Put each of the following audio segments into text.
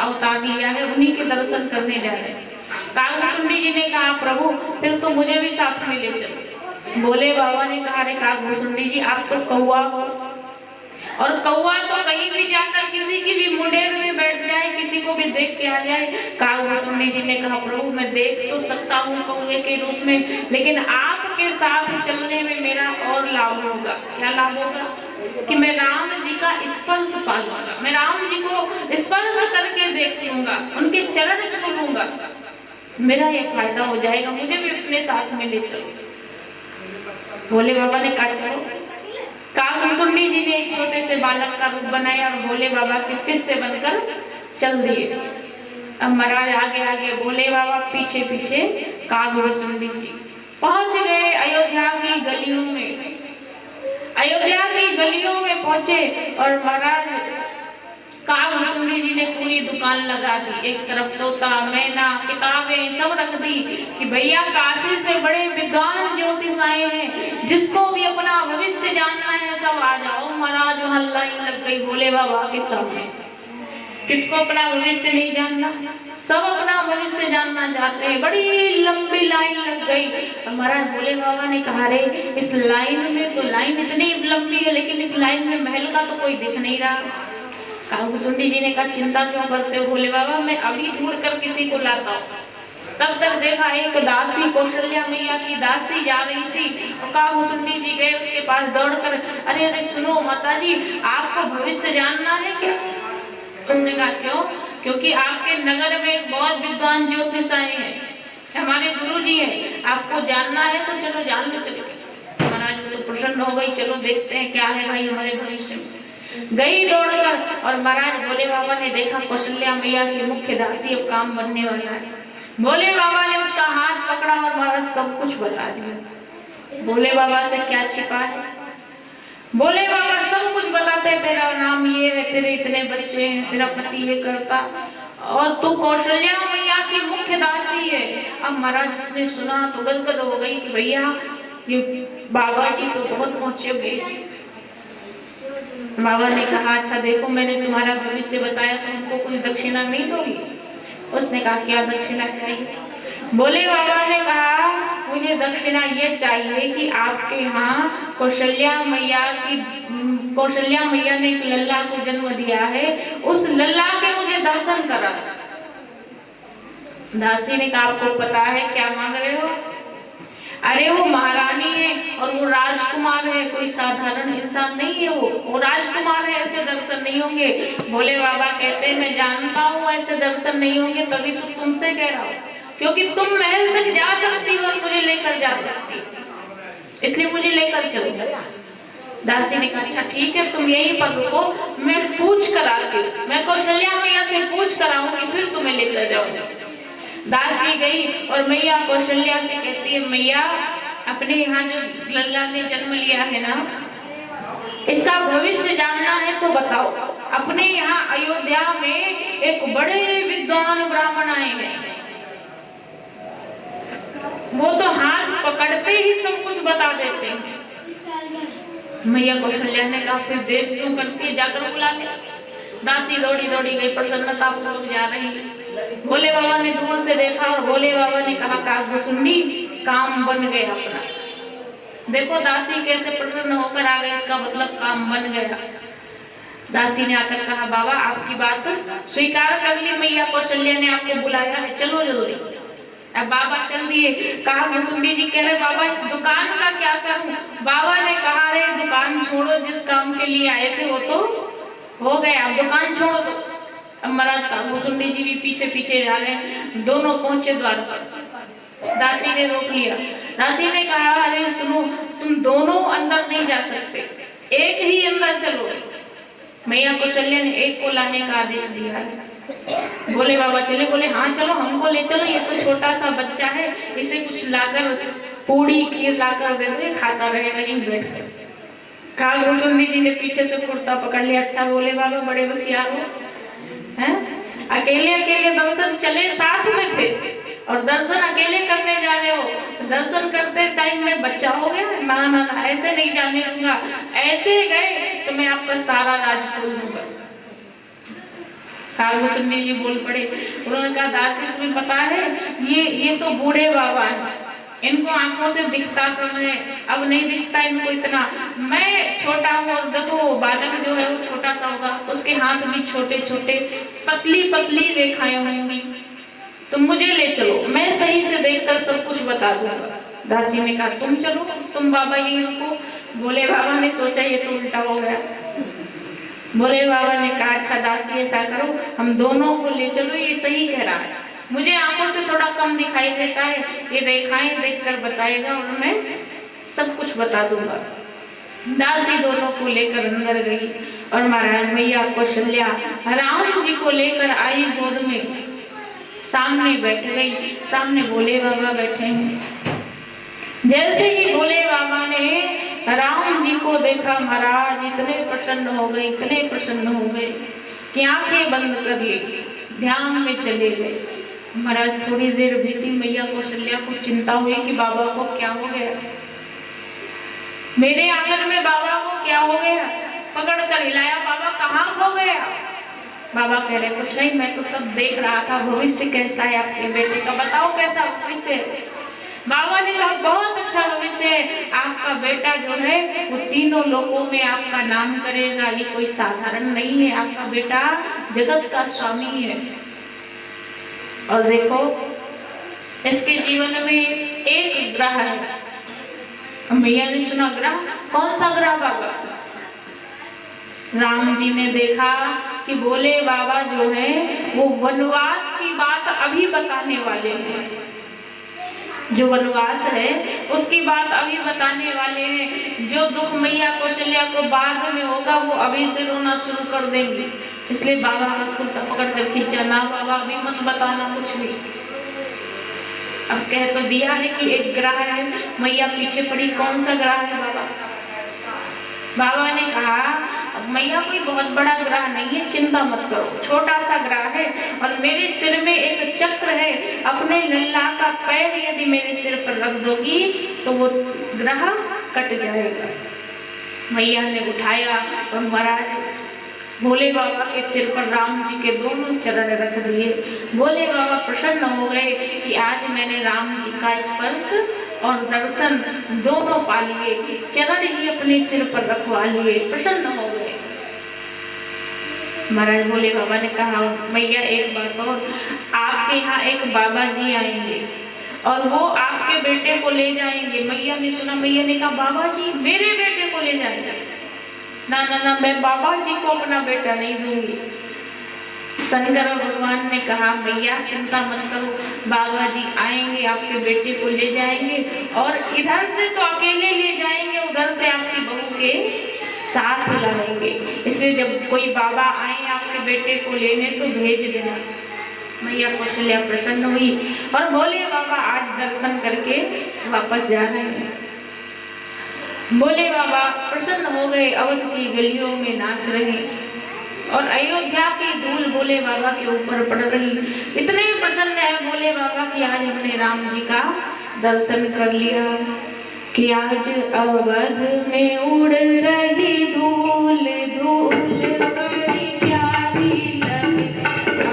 अवतार लिया है, उन्हीं के दर्शन करने जा रहे हैं। कागभूषुंडी जी ने कहा प्रभु फिर तो मुझे भी साथ में ले चलो। भोले बाबा ने कहा अरे कागभूषुंडी जी आप तो कौवा हो, और कौवा तो कहीं भी जाकर किसी की भी मुंडेर में बैठ जाए, किसी को भी देख के आ जाए। कागभूषुंडी जी ने कहा प्रभु मैं देख तो सकता हूँ कौवे के रूप में, लेकिन आपके साथ चलने में मेरा और लाभ होगा। क्या लाभ होगा? कि मैं राम जी का स्पर्श पा लूंगा, मैं राम जी को स्पर्श करके देख लूंगा, उनके चरण छू लूंगा, मेरा ये फायदा हो जाएगा, मुझे भी अपने साथ में ले चलो। भोले बाबा ने कहा चलो। कागभूषुंडी जी ने एक छोटे से बालक का रूप बनाया और भोले बाबा के शिष्य बनकर चल दिए। अब महाराज आगे आगे, भोले बाबा पीछे पीछे। कागभूषुंडी जी पहुंच गए अयोध्या की गलियों में। अयोध्या की गलियों में पहुंचे और महाराज कागभूषुंडी जी ने पूरी दुकान लगा दी। एक तरफ तोता, मैना, किताबें सब रख दी कि भैया काशी से बड़े विद्वान ज्योतिष आए हैं, जिसको भी अपना भविष्य जानना है सब आ जाओ। महाराज वहां लाइन लग गई भोले बाबा के सामने। किसको अपना भविष्य नहीं जानना? सब अपना भविष्य जानना चाहते हैं। बड़ी लंबी लाइन लग गई। महाराज भोले बाबा ने कहा रे इस लाइन में तो लाइन इतनी लंबी है, लेकिन इस लाइन में महल का तो कोई दिख नहीं रहा। कागभूषुंडी जी ने कहा चिंता क्यों करते हो भोले बाबा, मैं अभी ढूंढ कर किसी को लाता हूँ। तब तक देखा एक दासी, कौशल्या मैया की दासी जा रही थी। कागभूषुंडी जी गए उसके पास दौड़कर, अरे अरे सुनो माता जी आपको भविष्य जानना है क्या? उसने कहा क्यों? क्योंकि आपके नगर में बहुत विद्वान ज्योतिष आए हैं, हमारे गुरु जी हैं, आपको जानना है तो चलो जान लो। चलो महाराज तो प्रसन्न हो गई, चलो देखते हैं क्या है भाई हमारे भविष्य में। गई दौड़कर और महाराज भोले बाबा ने देखा कौशल्या मैया की मुख्य दासी अब काम बनने वाला है। भोले बाबा ने उसका हाथ पकड़ा और महाराज सब कुछ बता दिया। भोले बाबा से क्या छिपा है? भोले बाबा सब कुछ बताते, तेरा नाम ये है, तेरे इतने बच्चे हैं, तेरा पति ये करता, और तू कौशल्या मैया की मुख्य दासी है। अब महाराज उसने सुना तो गदगद हो गई कि भैया ये बाबा जी तो बहुत पहुंचे हुए। बाबा ने कहा अच्छा देखो मैंने तुम्हारा भविष्य बताया, तुमको कोई दक्षिणा नहीं दोगी? उसने कहा क्या दक्षिणा चाहिए? भोले बाबा ने कहा मुझे दक्षिणा ये चाहिए कि आपके यहाँ कौशल्या मैया ने एक लल्ला को जन्म दिया है, उस लल्ला के मुझे दर्शन करा। दासी ने कहा आपको पता है क्या मांग रहे हो? अरे वो महारानी है और वो राजकुमार है, कोई साधारण इंसान नहीं है, वो राजकुमार है, ऐसे दर्शन नहीं होंगे। भोले बाबा कहते हैं मैं जानता हूँ ऐसे दर्शन नहीं होंगे, तभी तो तुमसे कह रहा हूँ, क्योंकि तुम महल तक जा सकती हो और मुझे लेकर जा सकती हो, इसलिए मुझे लेकर चलो। दासी ने कहा अच्छा ठीक है तुम यहीं पर रुको, मैं पूछ कर आती हूँ, मैं कौशल्या मैया से पूछ कर आऊंगी फिर तुम्हें लेकर जाऊंगा। दासी गई और मैया कौशल्या से कहती है मैया अपने यहाँ जो लल्ला ने जन्म लिया है ना, इसका भविष्य जानना है तो बताओ। अपने यहाँ अयोध्या में एक बड़े विद्वान ब्राह्मण आए हैं, वो तो हाथ पकड़ते ही सब कुछ बता देते हैं। मैया कौशल्या ने कहा फिर देर क्यों करके जाकर बुला ले। दासी दौड़ी दौड़ी गई, प्रसन्नता पूर्वक जा रही। भोले बाबा ने दूर से देखा और भोले बाबा ने कहा कागभूषुंडी काम बन गया अपना। देखो दासी कैसे प्रसन्न होकर आ गई, इसका मतलब काम बन गया। दासी ने आकर कहा बाबा आपकी बात स्वीकार कर ली, मैया कौशल्या ने आपको बुलाया है, चलो जल्दी। अब बाबा चल दिए। कागभूषुंडी जी कह रहे बाबा इस दुकान का क्या करूं? बाबा ने कहा रे दुकान छोड़ो, जिस काम के लिए आए थे वो तो हो गया, अब दुकान छोड़ दो। अब महाराज कागभूषुंडी जी भी पीछे पीछे जा रहे, दोनों पहुंचे द्वार पर। दासी ने रोक लिया। दासी ने कहा अरे सुनो तुम दोनों अंदर नहीं जा सकते, एक ही अंदर चलो। मैया कौशल्या ने एक को लाने का आदेश दिया है। बोले बाबा चले, बोले हाँ चलो हमको ले चलो, ये तो छोटा सा बच्चा है, इसे कुछ लाकर पूड़ी खीर लाकर दे दे, खाता रहेगा यहीं बैठ कर। कागभूषुंडी जी ने पीछे से कुर्ता पकड़ लिया। अच्छा बोले बाबा बड़े होशियार हो, हैं? अकेले अकेले दर्शन चले, साथ में थे और दर्शन अकेले करने जा रहे हो। दर्शन करते टाइम में बच्चा हो गया? ना ना ना, ऐसे नहीं जाने दूंगा, ऐसे गए तो मैं आपका सारा राज खोल दूंगा। कागभूषुंडी जी बोल पड़े। उन्होंने कहा दासी तुम्हें पता है ये तो बूढ़े बाबा है, इनको आंखों से दिखता कम है, अब नहीं दिखता इनको इतना। मैं छोटा हूँ और देखो बालक जो है वो छोटा सा होगा, उसके हाथ भी छोटे छोटे, पतली पतली रेखाएं होंगी, तुम मुझे ले चलो, मैं सही से देखकर सब कुछ बता दूंगा। दासी ने कहा तुम चलो, तुम बाबा यहीं रुको। भोले बाबा ने सोचा ये तो उल्टा हो गया। भोले बाबा ने कहा अच्छा दासी ऐसा करो, हम दोनों को ले चलो, ये सही कह रहा है, मुझे आंखों से थोड़ा कम दिखाई देता है, ये रेखाएं देखकर बताएगा और मैं सब कुछ बता दूंगा। दासी दोनों को लेकर अंदर गई और महाराज मैया कौशल्या राम जी को लेकर आई गोद में, सामने बैठ गई, सामने भोले बाबा बैठे हैं। जैसे ही भोले बाबा ने राम जी को देखा महाराज इतने प्रसन्न हो गए, इतने प्रसन्न हो गए कि आंखें बंद कर ली, ध्यान में चले गए। महाराज थोड़ी देर बीती, मैया कौशल्या को चिंता हुई कि बाबा को क्या हो गया, मेरे आंगन में बाबा को क्या हो गया। पकड़ कर हिलाया, बाबा कहाँ खो गया। बाबा कह रहे कुछ नहीं, मैं तो सब देख रहा था, भविष्य कैसा है आपके बेटे का, बताओ कैसा भविष्य है। बाबा ने कहा बहुत अच्छा भविष्य है, आपका बेटा जो है वो तीनों लोकों में आपका नाम करेगा, ये कोई साधारण नहीं है, आपका बेटा जगत का स्वामी है। और देखो इसके जीवन में एक ग्रह है। मैया ने सुना ग्रह, कौन सा ग्रह बाबा। राम जी ने देखा कि भोले बाबा जो है वो वनवास की बात अभी बताने वाले हैं, जो वनवास है उसकी बात अभी बताने वाले हैं, जो दुख मैया कौशल्या को बाद में होगा वो अभी से रोना शुरू कर देंगे। इसलिए बाबा का कुर्ता पकड़ कर खींचा, ना बाबा अभी मत बताना कुछ भी। अब कह तो दिया है कि एक ग्रह है, मैया पीछे पड़ी, कौन सा ग्रह है बाबा। बाबा ने कहा मैया कोई बहुत बड़ा ग्रह नहीं है, चिंता मत करो, छोटा सा ग्रह है और मेरे सिर में एक चक्र है, अपने लल्ला का पैर यदि मेरे सिर पर रख दोगी तो वो ग्रह कट जाएगा। मैया ने उठाया और महाराज भोले बाबा के सिर पर राम जी के दोनों चरण रख दिए। भोले बाबा प्रसन्न हो गए कि आज मैंने राम जी का स्पर्श और दर्शन दोनों पा लिए, चरण ही अपने सिर पर रखवा लिए, प्रसन्न हो गए। महाराज भोले बाबा ने कहा मैया एक बात और, आपके यहाँ एक बाबा जी आएंगे और वो आपके बेटे को ले जाएंगे। मैया ने सुना, मैया ने कहा बाबा जी मेरे बेटे को ले जाएंगे। ना ना ना, मैं बाबा जी को अपना बेटा नहीं दूंगी। शंकर भगवान ने कहा मैया चिंता मत करो, बाबा जी आएंगे आपके बेटे को ले जाएंगे और इधर से तो अकेले ले जाएंगे, उधर से आपकी बहू के साथ लाएंगे, इसलिए जब कोई बाबा आए आपके बेटे को लेने तो भेज देना। मैया कौशल्या प्रसन्न हुई और भोले बाबा आज दर्शन करके वापस जा रहे हैं। भोले बाबा प्रसन्न हो गए, अवध की गलियों में नाच रहे और अयोध्या की धूल भोले बाबा के ऊपर पड़ रही। इतने प्रसन्न है भोले बाबा कि आज हमने राम जी का दर्शन कर लिया कि आज अवध में उड़ रही धूल धूल बड़ी प्यारी लगे।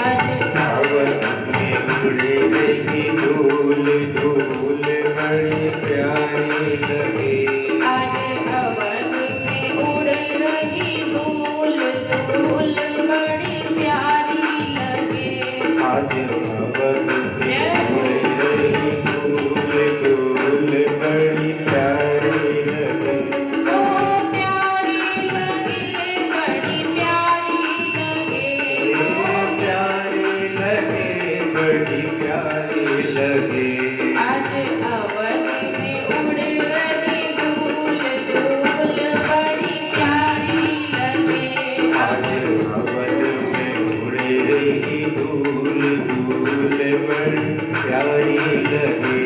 आज अवध में उड़ रही धूल धूल बड़ी प्यारी लगे। आज अवध में उड़ रही धूल धूल बड़ी प्यारी लगे। आज अवध में उड़ रही धूल धूल बड़ी प्यारी लगे। ओ प्यारी लगे, बड़ी प्यारी लगे। ओ प्यारी लगे, बड़ी प्यारी लगे। आज अवध में उड़ रही धूल धूल बड़ी प्यारी लगे। आज अवध में उड़ रही धूल धूल बड़ी प्यारी लगे।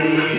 हरि